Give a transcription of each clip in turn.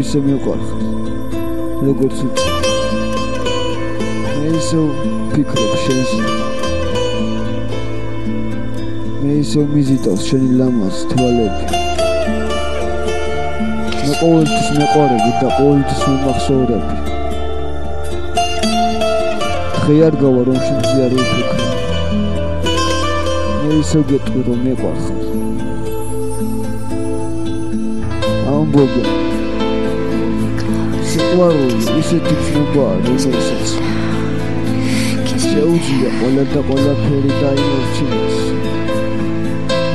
ისე მიყვარხარ როგორც უწევ მე ისე ვფიქრობ შენზე მე ისე მიზიდავს შენი ლამაზ თვალები მე ყოველთვის მეყვარები და ყოველთვის მომახსოვრები ხე არ გავა რომ შენზე არ ვიფიქრე მე ისე გეტყვი რომ მეყვარხარ ამბობ სიყვარული ისეთი ცნობაა რომელსაც შეუძლია ყველა და ყველაფერი დაიმორჩილოს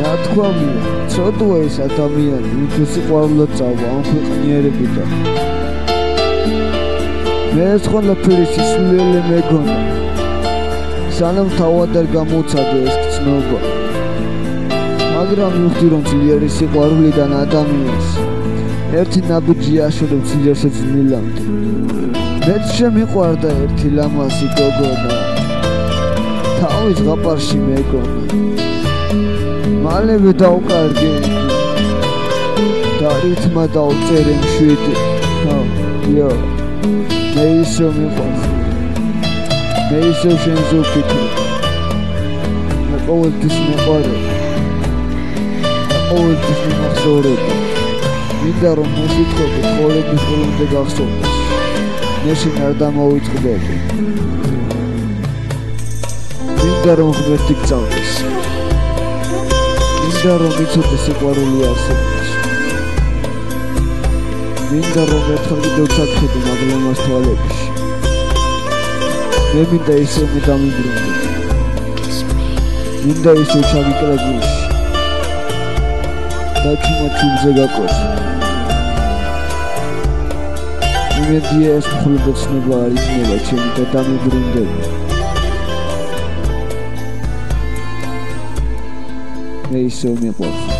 რა თქვა მია ცოტა ეს ადამიანი უფრო სიყვარულად წავა ამ ქვეყნიერებიდან მე ეს ყველაფერი სისულელე მეგონა სანამ თავად არ გამოცადე ეს ცნობა მაგრამ მივხვდი რომ ძლიერი სიყვარულიდან ადამიანს ერთი ნაბიჯი აშორებს ძლიერს ძნილამდე მეც შემიყვარდა ერთი ლამაზი გოგონა თავის ზღაპარში მეგონა მალევე დავკარგე და რითმა დავწერე მშვიდი იო მე ისე მიყვარხარ მე ისე შენზე ვფიქრობ მე ყოველთვის მეყვარებ ყოველთვის მიმახსოვრები მინდა რომ მოსიტყვები ცხოვრების ბოლომდე გახსოვდეს მე შენ არ დამოვიწყდები მინდა რომ ღმერთი გწავდეს მინდა რომ იცოდე სიყვარული არსებობს მინდა რომ ერთხელ კიდევ ჩახედე მაგლომას თვალებში მე მინდა ისე მე დამიბრუნდე მინდა ისე ჩავიკრა გულში და ჩუმაჩუმზე გაკოცე იმედია ეს მხოლოდ ცნება არ იქნება ჩემი და დამიბრუნდები მე ისე მიყვარხარ